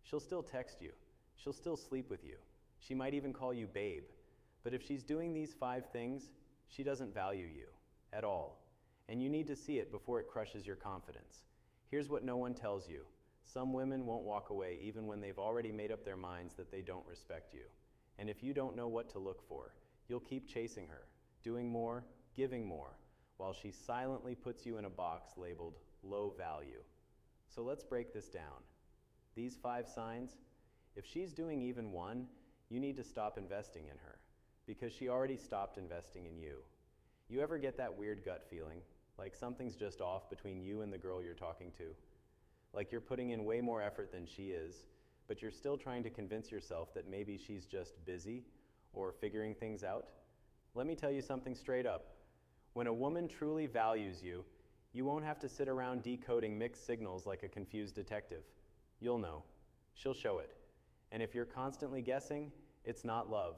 She'll still text you. She'll still sleep with you. She might even call you babe. But if she's doing these 5 things, she doesn't value you at all. And you need to see it before it crushes your confidence. Here's what no one tells you. Some women won't walk away even when they've already made up their minds that they don't respect you. And if you don't know what to look for, you'll keep chasing her, doing more, giving more, while she silently puts you in a box labeled low value. So let's break this down. These 5 signs, if she's doing even one, you need to stop investing in her, because she already stopped investing in you. You ever get that weird gut feeling, like something's just off between you and the girl you're talking to? Like you're putting in way more effort than she is, but you're still trying to convince yourself that maybe she's just busy or figuring things out? Let me tell you something straight up. When a woman truly values you, you won't have to sit around decoding mixed signals like a confused detective. You'll know. She'll show it. And if you're constantly guessing, it's not love.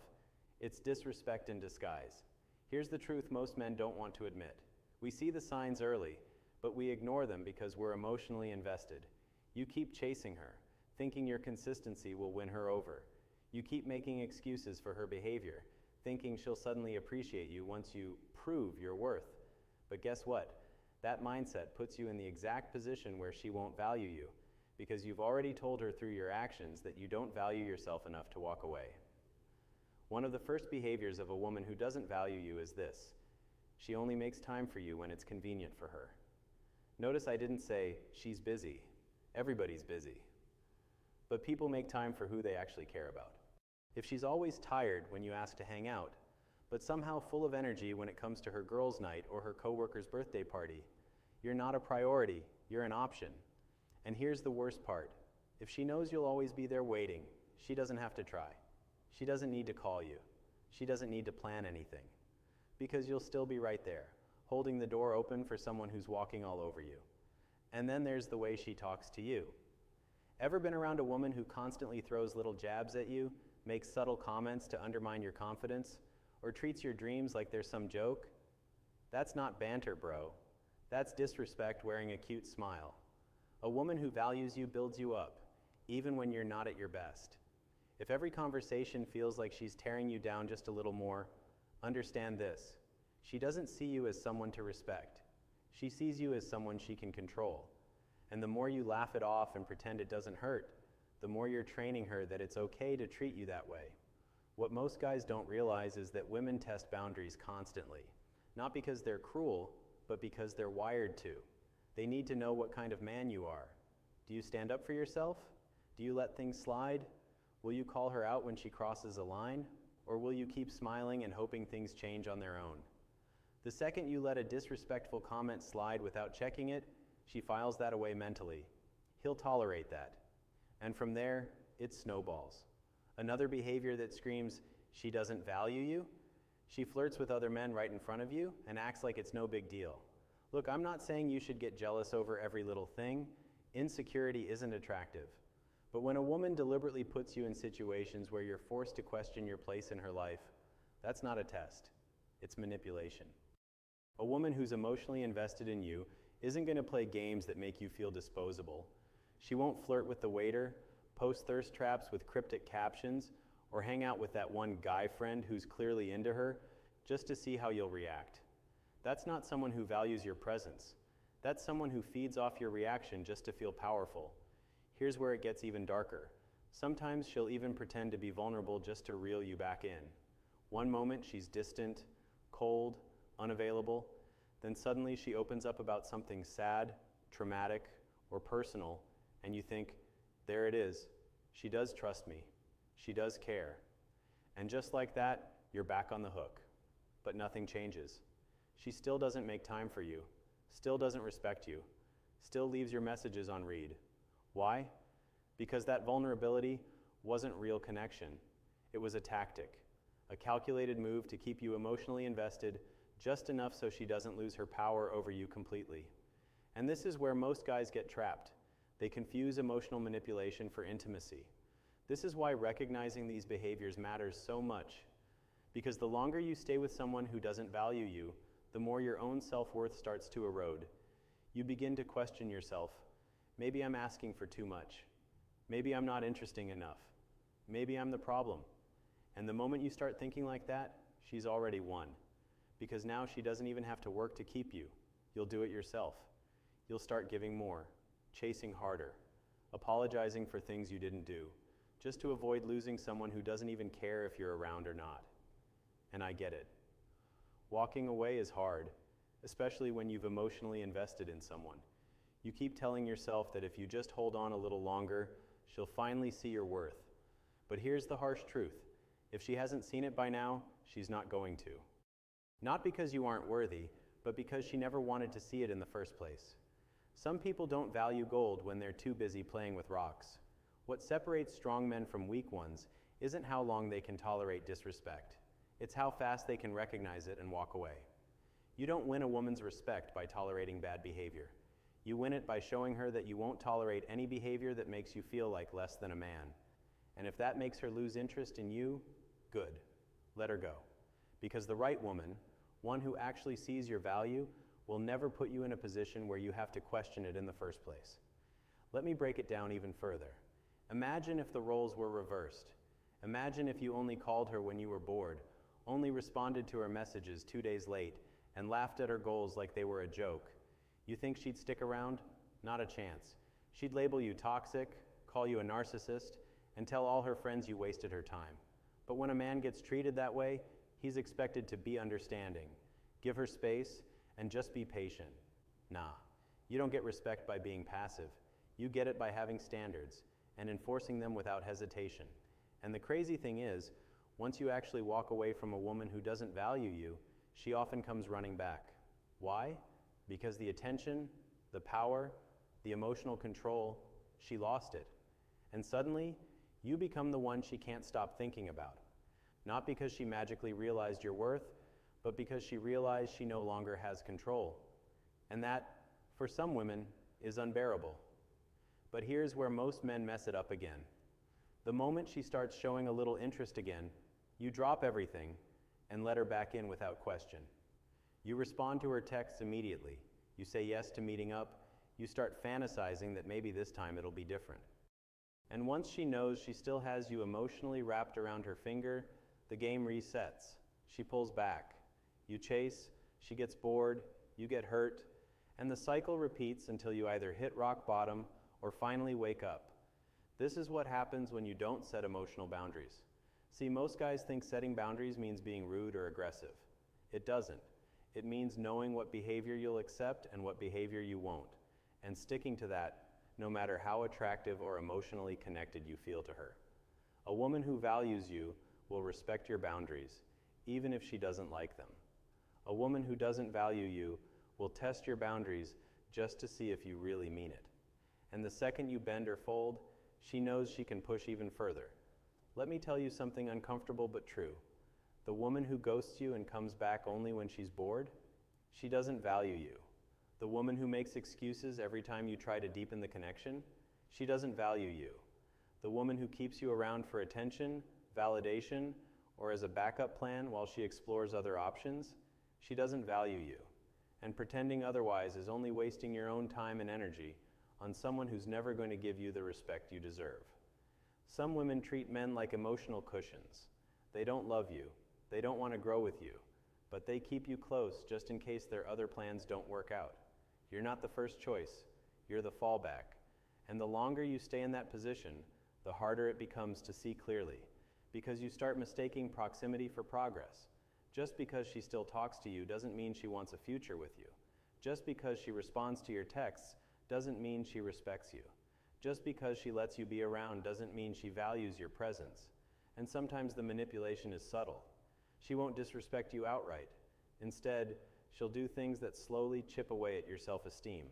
It's disrespect in disguise. Here's the truth most men don't want to admit. We see the signs early, but we ignore them because we're emotionally invested. You keep chasing her, thinking your consistency will win her over. You keep making excuses for her behavior, thinking she'll suddenly appreciate you once you prove your worth. But guess what? That mindset puts you in the exact position where she won't value you, because you've already told her through your actions that you don't value yourself enough to walk away. One of the first behaviors of a woman who doesn't value you is this: she only makes time for you when it's convenient for her. Notice I didn't say, she's busy. Everybody's busy. But people make time for who they actually care about. If she's always tired when you ask to hang out, but somehow full of energy when it comes to her girls' night or her coworker's birthday party, you're not a priority, you're an option. And here's the worst part. If she knows you'll always be there waiting, she doesn't have to try. She doesn't need to call you. She doesn't need to plan anything. Because you'll still be right there, holding the door open for someone who's walking all over you. And then there's the way she talks to you. Ever been around a woman who constantly throws little jabs at you, makes subtle comments to undermine your confidence, or treats your dreams like they're some joke? That's not banter, bro. That's disrespect wearing a cute smile. A woman who values you builds you up, even when you're not at your best. If every conversation feels like she's tearing you down just a little more, understand this: she doesn't see you as someone to respect. She sees you as someone she can control. And the more you laugh it off and pretend it doesn't hurt, the more you're training her that it's okay to treat you that way. What most guys don't realize is that women test boundaries constantly, not because they're cruel, but because they're wired to. They need to know what kind of man you are. Do you stand up for yourself? Do you let things slide? Will you call her out when she crosses a line? Or will you keep smiling and hoping things change on their own? The second you let a disrespectful comment slide without checking it, she files that away mentally. He'll tolerate that. And from there, it snowballs. Another behavior that screams, she doesn't value you. She flirts with other men right in front of you and acts like it's no big deal. Look, I'm not saying you should get jealous over every little thing. Insecurity isn't attractive. But when a woman deliberately puts you in situations where you're forced to question your place in her life, that's not a test. It's manipulation. A woman who's emotionally invested in you isn't going to play games that make you feel disposable. She won't flirt with the waiter, post thirst traps with cryptic captions, or hang out with that one guy friend who's clearly into her just to see how you'll react. That's not someone who values your presence. That's someone who feeds off your reaction just to feel powerful. Here's where it gets even darker. Sometimes she'll even pretend to be vulnerable just to reel you back in. One moment she's distant, cold, unavailable, then suddenly she opens up about something sad, traumatic, or personal, and you think, there it is. She does trust me. She does care. And just like that, you're back on the hook. But nothing changes. She still doesn't make time for you, still doesn't respect you, still leaves your messages on read. Why? Because that vulnerability wasn't real connection. It was a tactic, a calculated move to keep you emotionally invested just enough so she doesn't lose her power over you completely. And this is where most guys get trapped. They confuse emotional manipulation for intimacy. This is why recognizing these behaviors matters so much. Because the longer you stay with someone who doesn't value you, the more your own self-worth starts to erode. You begin to question yourself. Maybe I'm asking for too much. Maybe I'm not interesting enough. Maybe I'm the problem. And the moment you start thinking like that, she's already won. Because now she doesn't even have to work to keep you. You'll do it yourself. You'll start giving more, chasing harder, apologizing for things you didn't do, just to avoid losing someone who doesn't even care if you're around or not. And I get it. Walking away is hard, especially when you've emotionally invested in someone. You keep telling yourself that if you just hold on a little longer, she'll finally see your worth. But here's the harsh truth. If she hasn't seen it by now, she's not going to. Not because you aren't worthy, but because she never wanted to see it in the first place. Some people don't value gold when they're too busy playing with rocks. What separates strong men from weak ones isn't how long they can tolerate disrespect. It's how fast they can recognize it and walk away. You don't win a woman's respect by tolerating bad behavior. You win it by showing her that you won't tolerate any behavior that makes you feel like less than a man. And if that makes her lose interest in you, good. Let her go. Because the right woman, one who actually sees your value, will never put you in a position where you have to question it in the first place. Let me break it down even further. Imagine if the roles were reversed. Imagine if you only called her when you were bored, only responded to her messages 2 days late, and laughed at her goals like they were a joke. You think she'd stick around? Not a chance. She'd label you toxic, call you a narcissist, and tell all her friends you wasted her time. But when a man gets treated that way, he's expected to be understanding, give her space, and just be patient. Nah, you don't get respect by being passive. You get it by having standards and enforcing them without hesitation. And the crazy thing is, once you actually walk away from a woman who doesn't value you, she often comes running back. Why? Because the attention, the power, the emotional control, she lost it. And suddenly, you become the one she can't stop thinking about. Not because she magically realized your worth, but because she realized she no longer has control. And that, for some women, is unbearable. But here's where most men mess it up again. The moment she starts showing a little interest again, you drop everything and let her back in without question. You respond to her texts immediately. You say yes to meeting up. You start fantasizing that maybe this time it'll be different. And once she knows she still has you emotionally wrapped around her finger, the game resets. She pulls back. You chase, she gets bored, you get hurt, and the cycle repeats until you either hit rock bottom or finally wake up. This is what happens when you don't set emotional boundaries. See, most guys think setting boundaries means being rude or aggressive. It doesn't. It means knowing what behavior you'll accept and what behavior you won't, and sticking to that no matter how attractive or emotionally connected you feel to her. A woman who values you will respect your boundaries, even if she doesn't like them. A woman who doesn't value you will test your boundaries just to see if you really mean it. And the second you bend or fold, she knows she can push even further. Let me tell you something uncomfortable but true. The woman who ghosts you and comes back only when she's bored, she doesn't value you. The woman who makes excuses every time you try to deepen the connection, she doesn't value you. The woman who keeps you around for attention, validation, or as a backup plan while she explores other options, she doesn't value you. And pretending otherwise is only wasting your own time and energy on someone who's never going to give you the respect you deserve. Some women treat men like emotional cushions. They don't love you. They don't want to grow with you. But they keep you close just in case their other plans don't work out. You're not the first choice. You're the fallback. And the longer you stay in that position, the harder it becomes to see clearly, because you start mistaking proximity for progress. Just because she still talks to you doesn't mean she wants a future with you. Just because she responds to your texts doesn't mean she respects you. Just because she lets you be around doesn't mean she values your presence. And sometimes the manipulation is subtle. She won't disrespect you outright. Instead, she'll do things that slowly chip away at your self-esteem.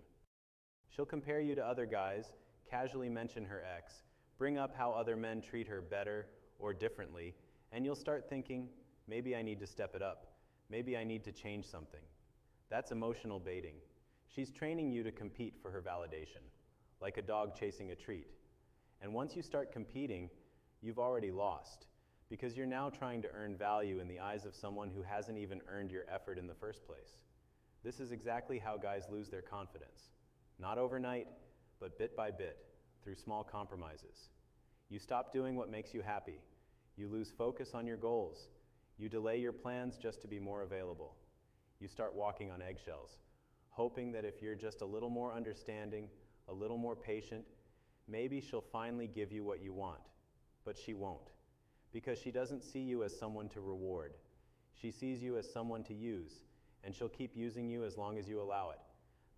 She'll compare you to other guys, casually mention her ex, bring up how other men treat her better or differently, and you'll start thinking, maybe I need to step it up. Maybe I need to change something. That's emotional baiting. She's training you to compete for her validation, like a dog chasing a treat. And once you start competing, you've already lost, because you're now trying to earn value in the eyes of someone who hasn't even earned your effort in the first place. This is exactly how guys lose their confidence. Not overnight, but bit by bit, through small compromises. You stop doing what makes you happy. You lose focus on your goals. You delay your plans just to be more available. You start walking on eggshells, hoping that if you're just a little more understanding, a little more patient, maybe she'll finally give you what you want. But she won't, because she doesn't see you as someone to reward. She sees you as someone to use, and she'll keep using you as long as you allow it.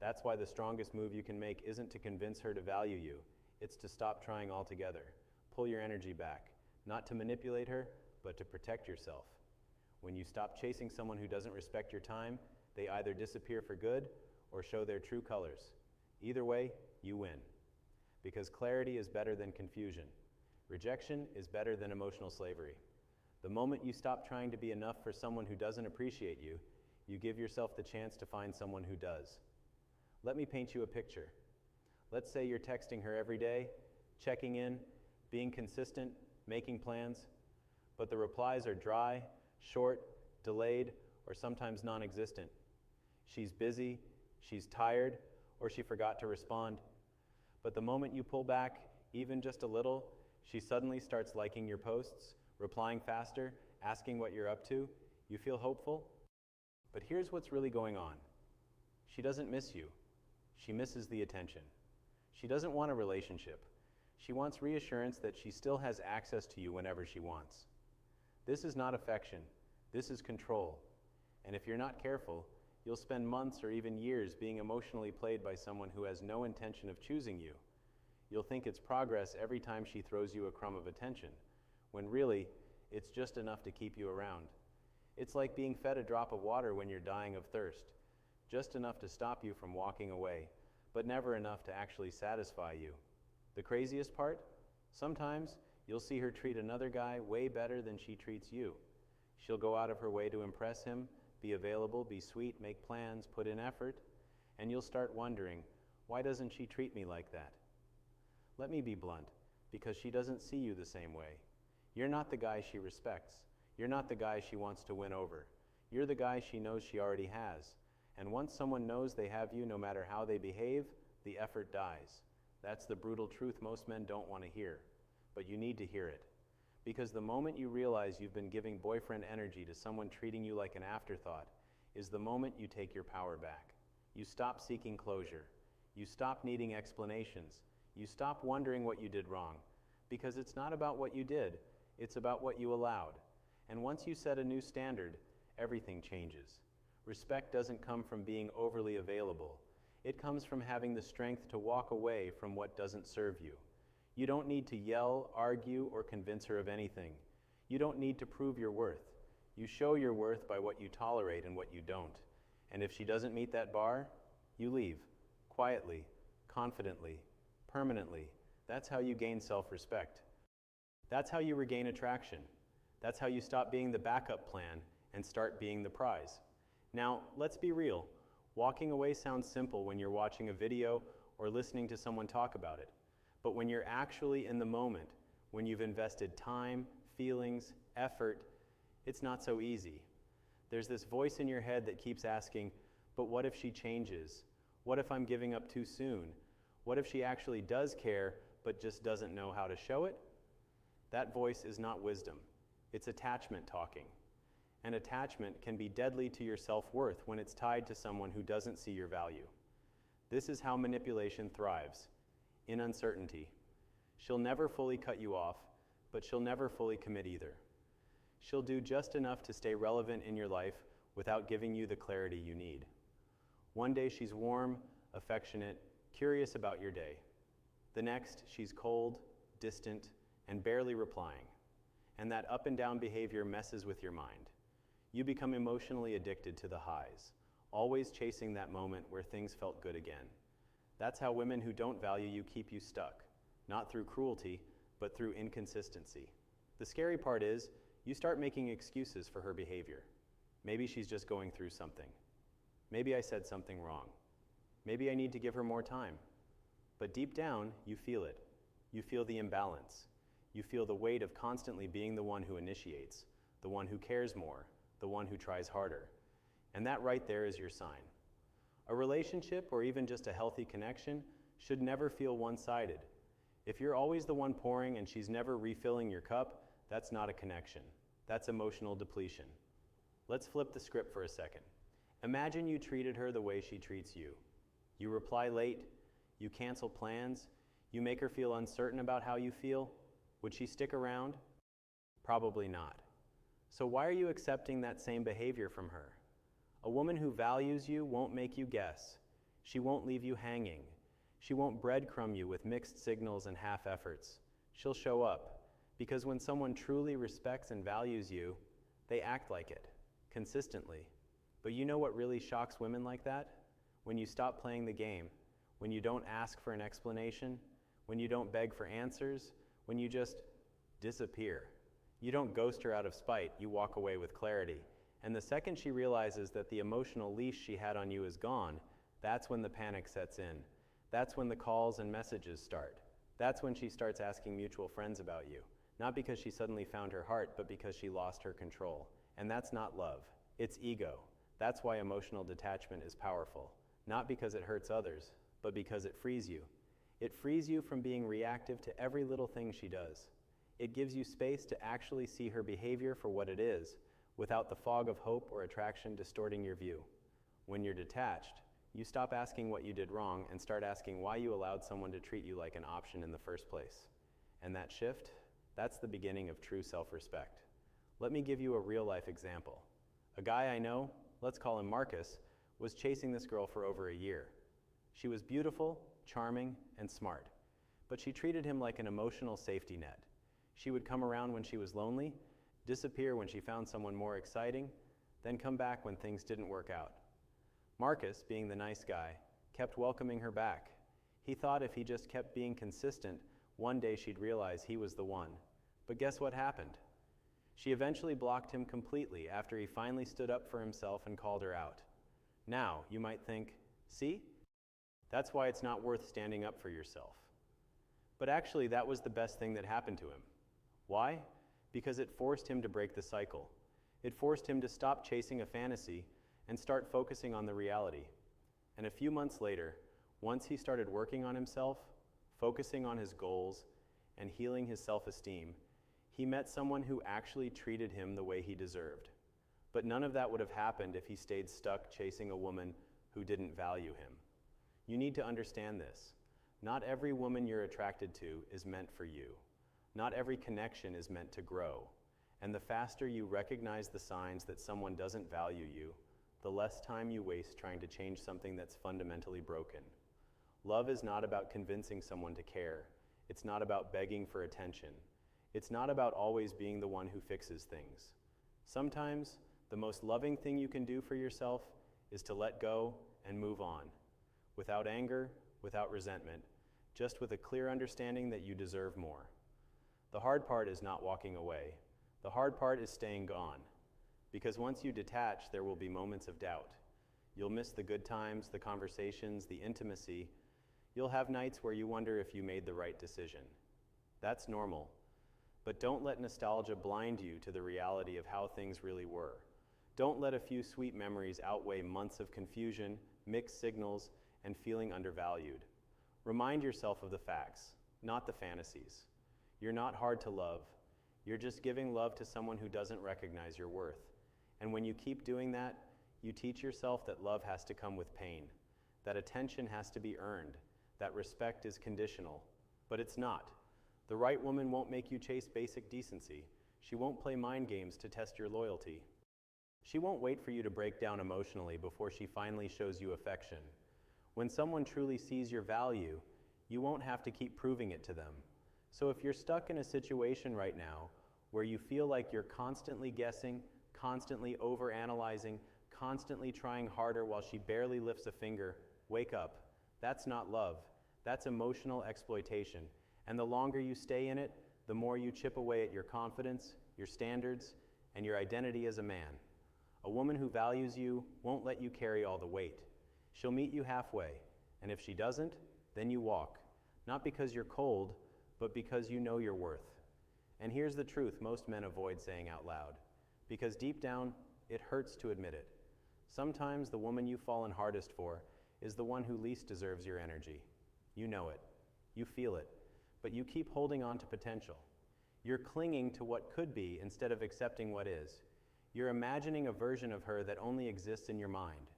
That's why the strongest move you can make isn't to convince her to value you. It's to stop trying altogether. Pull your energy back, not to manipulate her, but to protect yourself. When you stop chasing someone who doesn't respect your time, they either disappear for good or show their true colors. Either way, you win. Because clarity is better than confusion. Rejection is better than emotional slavery. The moment you stop trying to be enough for someone who doesn't appreciate you, you give yourself the chance to find someone who does. Let me paint you a picture. Let's say you're texting her every day, checking in, being consistent, making plans, but the replies are dry, short, delayed, or sometimes non-existent. She's busy, she's tired, or she forgot to respond. But the moment you pull back, even just a little, she suddenly starts liking your posts, replying faster, asking what you're up to. You feel hopeful? But here's what's really going on. She doesn't miss you. She misses the attention. She doesn't want a relationship. She wants reassurance that she still has access to you whenever she wants. This is not affection. This is control. And if you're not careful, you'll spend months or even years being emotionally played by someone who has no intention of choosing you. You'll think it's progress every time she throws you a crumb of attention, when really, it's just enough to keep you around. It's like being fed a drop of water when you're dying of thirst, just enough to stop you from walking away, but never enough to actually satisfy you. The craziest part? Sometimes you'll see her treat another guy way better than she treats you. She'll go out of her way to impress him, be available, be sweet, make plans, put in effort, and you'll start wondering, why doesn't she treat me like that? Let me be blunt, because she doesn't see you the same way. You're not the guy she respects. You're not the guy she wants to win over. You're the guy she knows she already has. And once someone knows they have you, no matter how they behave, the effort dies. That's the brutal truth most men don't want to hear, but you need to hear it. Because the moment you realize you've been giving boyfriend energy to someone treating you like an afterthought is the moment you take your power back. You stop seeking closure. You stop needing explanations. You stop wondering what you did wrong. Because it's not about what you did, it's about what you allowed. And once you set a new standard, everything changes. Respect doesn't come from being overly available. It comes from having the strength to walk away from what doesn't serve you. You don't need to yell, argue, or convince her of anything. You don't need to prove your worth. You show your worth by what you tolerate and what you don't. And if she doesn't meet that bar, you leave, quietly, confidently, permanently. That's how you gain self-respect. That's how you regain attraction. That's how you stop being the backup plan and start being the prize. Now, let's be real. Walking away sounds simple when you're watching a video or listening to someone talk about it. But when you're actually in the moment, when you've invested time, feelings, effort, it's not so easy. There's this voice in your head that keeps asking, but what if she changes? What if I'm giving up too soon? What if she actually does care, but just doesn't know how to show it? That voice is not wisdom. It's attachment talking. And attachment can be deadly to your self-worth when it's tied to someone who doesn't see your value. This is how manipulation thrives, in uncertainty. She'll never fully cut you off, but she'll never fully commit either. She'll do just enough to stay relevant in your life without giving you the clarity you need. One day she's warm, affectionate, curious about your day. The next, she's cold, distant, and barely replying. And that up and down behavior messes with your mind. You become emotionally addicted to the highs, always chasing that moment where things felt good again. That's how women who don't value you keep you stuck, not through cruelty, but through inconsistency. The scary part is, you start making excuses for her behavior. Maybe she's just going through something. Maybe I said something wrong. Maybe I need to give her more time. But deep down, you feel it. You feel the imbalance. You feel the weight of constantly being the one who initiates, the one who cares more, the one who tries harder. And that right there is your sign. A relationship, or even just a healthy connection, should never feel one-sided. If you're always the one pouring and she's never refilling your cup, that's not a connection. That's emotional depletion. Let's flip the script for a second. Imagine you treated her the way she treats you. You reply late, you cancel plans, you make her feel uncertain about how you feel. Would she stick around? Probably not. So why are you accepting that same behavior from her? A woman who values you won't make you guess. She won't leave you hanging. She won't breadcrumb you with mixed signals and half efforts. She'll show up, because when someone truly respects and values you, they act like it, consistently. But you know what really shocks women like that? When you stop playing the game, when you don't ask for an explanation, when you don't beg for answers, when you just disappear. You don't ghost her out of spite, you walk away with clarity. And the second she realizes that the emotional leash she had on you is gone, that's when the panic sets in. That's when the calls and messages start. That's when she starts asking mutual friends about you. Not because she suddenly found her heart, but because she lost her control. And that's not love, it's ego. That's why emotional detachment is powerful. Not because it hurts others, but because it frees you. It frees you from being reactive to every little thing she does. It gives you space to actually see her behavior for what it is, without the fog of hope or attraction distorting your view. When you're detached, you stop asking what you did wrong and start asking why you allowed someone to treat you like an option in the first place. And that shift, that's the beginning of true self-respect. Let me give you a real-life example. A guy I know, let's call him Marcus, was chasing this girl for over a year. She was beautiful, charming, and smart, but she treated him like an emotional safety net. She would come around when she was lonely, disappear when she found someone more exciting, then come back when things didn't work out. Marcus, being the nice guy, kept welcoming her back. He thought if he just kept being consistent, one day she'd realize he was the one. But guess what happened? She eventually blocked him completely after he finally stood up for himself and called her out. Now, you might think, see? That's why it's not worth standing up for yourself. But actually, that was the best thing that happened to him. Why? Because it forced him to break the cycle. It forced him to stop chasing a fantasy and start focusing on the reality. And a few months later, once he started working on himself, focusing on his goals, and healing his self-esteem, he met someone who actually treated him the way he deserved. But none of that would have happened if he stayed stuck chasing a woman who didn't value him. You need to understand this. Not every woman you're attracted to is meant for you. Not every connection is meant to grow. And the faster you recognize the signs that someone doesn't value you, the less time you waste trying to change something that's fundamentally broken. Love is not about convincing someone to care. It's not about begging for attention. It's not about always being the one who fixes things. Sometimes, the most loving thing you can do for yourself is to let go and move on, without anger, without resentment, just with a clear understanding that you deserve more. The hard part is not walking away. The hard part is staying gone. Because once you detach, there will be moments of doubt. You'll miss the good times, the conversations, the intimacy. You'll have nights where you wonder if you made the right decision. That's normal. But don't let nostalgia blind you to the reality of how things really were. Don't let a few sweet memories outweigh months of confusion, mixed signals, and feeling undervalued. Remind yourself of the facts, not the fantasies. You're not hard to love. You're just giving love to someone who doesn't recognize your worth. And when you keep doing that, you teach yourself that love has to come with pain, that attention has to be earned, that respect is conditional. But it's not. The right woman won't make you chase basic decency. She won't play mind games to test your loyalty. She won't wait for you to break down emotionally before she finally shows you affection. When someone truly sees your value, you won't have to keep proving it to them. So if you're stuck in a situation right now where you feel like you're constantly guessing, constantly overanalyzing, constantly trying harder while she barely lifts a finger, wake up. That's not love. That's emotional exploitation. And the longer you stay in it, the more you chip away at your confidence, your standards, and your identity as a man. A woman who values you won't let you carry all the weight. She'll meet you halfway, and if she doesn't, then you walk. Not because you're cold, but because you know your worth. And here's the truth most men avoid saying out loud, because deep down, it hurts to admit it. Sometimes the woman you've fallen hardest for is the one who least deserves your energy. You know it. You feel it. but you keep holding on to potential. You're clinging to what could be instead of accepting what is. You're imagining a version of her that only exists in your mind.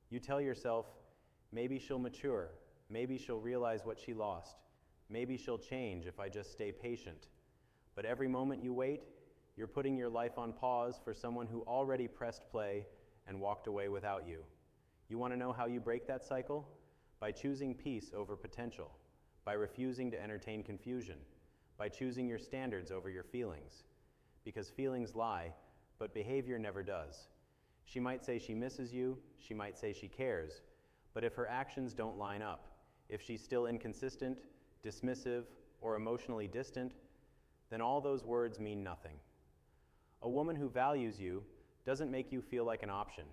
You tell yourself, maybe she'll mature, maybe she'll realize what she lost, maybe she'll change if I just stay patient. But every moment you wait, you're putting your life on pause for someone who already pressed play and walked away without you. You want to know how you break that cycle? By choosing peace over potential, by refusing to entertain confusion, by choosing your standards over your feelings. Because feelings lie, but behavior never does. She might say she misses you, she might say she cares, but if her actions don't line up, if she's still inconsistent, dismissive, or emotionally distant, then all those words mean nothing. A woman who values you doesn't make you feel like an option.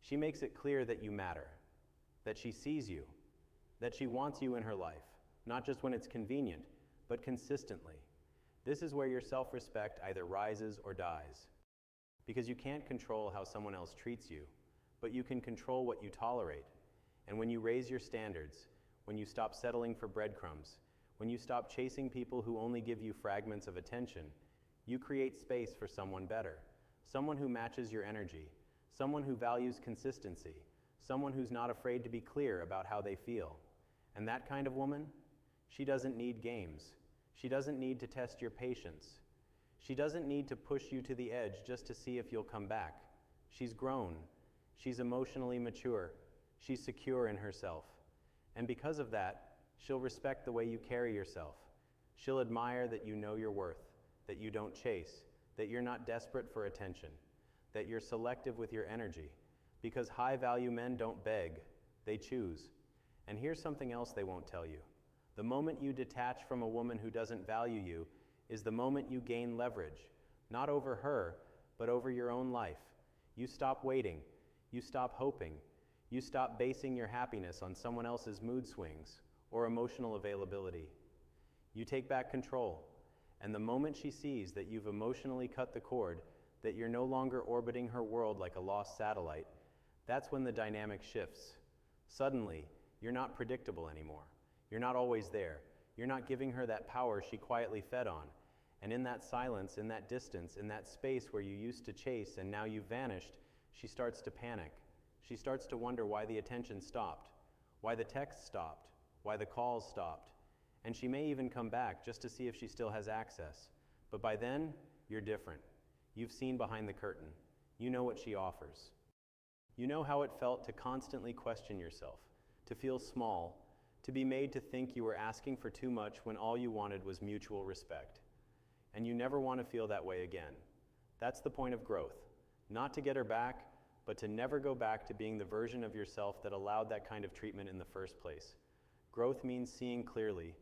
She makes it clear that you matter, that she sees you, that she wants you in her life, not just when it's convenient, but consistently. This is where your self-respect either rises or dies. Because you can't control how someone else treats you, but you can control what you tolerate. And when you raise your standards, when you stop settling for breadcrumbs, when you stop chasing people who only give you fragments of attention, you create space for someone better, someone who matches your energy, someone who values consistency, someone who's not afraid to be clear about how they feel. And that kind of woman, she doesn't need games. She doesn't need to test your patience. She doesn't need to push you to the edge just to see if you'll come back. She's grown. She's emotionally mature. She's secure in herself. And because of that, she'll respect the way you carry yourself. She'll admire that you know your worth, that you don't chase, that you're not desperate for attention, that you're selective with your energy. Because high-value men don't beg, they choose. And here's something else they won't tell you. The moment you detach from a woman who doesn't value you is the moment you gain leverage, not over her, but over your own life. You stop waiting, you stop hoping, you stop basing your happiness on someone else's mood swings or emotional availability. You take back control, and the moment she sees that you've emotionally cut the cord, that you're no longer orbiting her world like a lost satellite, that's when the dynamic shifts. Suddenly, you're not predictable anymore. You're not always there. You're not giving her that power she quietly fed on. And in that silence, in that distance, in that space where you used to chase and now you've vanished, she starts to panic. She starts to wonder why the attention stopped, why the texts stopped, why the calls stopped. And she may even come back just to see if she still has access. But by then, you're different. You've seen behind the curtain. You know what she offers. You know how it felt to constantly question yourself, to feel small, to be made to think you were asking for too much when all you wanted was mutual respect. And you never want to feel that way again. That's the point of growth. Not to get her back, but to never go back to being the version of yourself that allowed that kind of treatment in the first place. Growth means seeing clearly.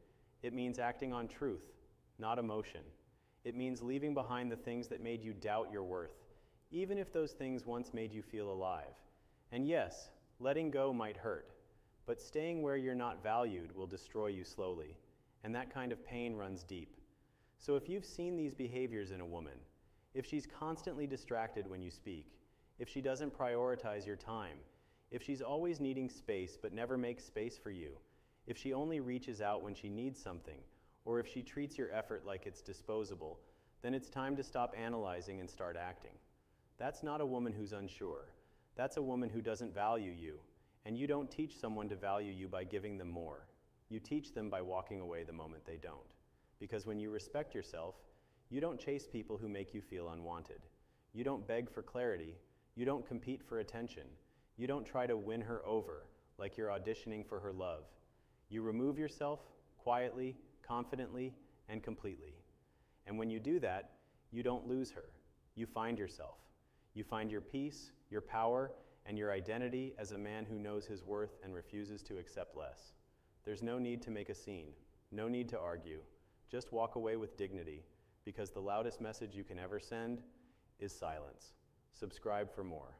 It means acting on truth, not emotion. It means leaving behind the things that made you doubt your worth, even if those things once made you feel alive. And yes, letting go might hurt, but staying where you're not valued will destroy you slowly, and that kind of pain runs deep. So if you've seen these behaviors in a woman, if she's constantly distracted when you speak, if she doesn't prioritize your time, if she's always needing space but never makes space for you, if she only reaches out when she needs something, or if she treats your effort like it's disposable, then it's time to stop analyzing and start acting. That's not a woman who's unsure. That's a woman who doesn't value you, and you don't teach someone to value you by giving them more. You teach them by walking away the moment they don't. Because when you respect yourself, you don't chase people who make you feel unwanted. You don't beg for clarity. You don't compete for attention. You don't try to win her over like you're auditioning for her love. You remove yourself quietly, confidently, and completely. And when you do that, you don't lose her. You find yourself. You find your peace, your power, and your identity as a man who knows his worth and refuses to accept less. There's no need to make a scene, no need to argue. Just walk away with dignity, because the loudest message you can ever send is silence. Subscribe for more.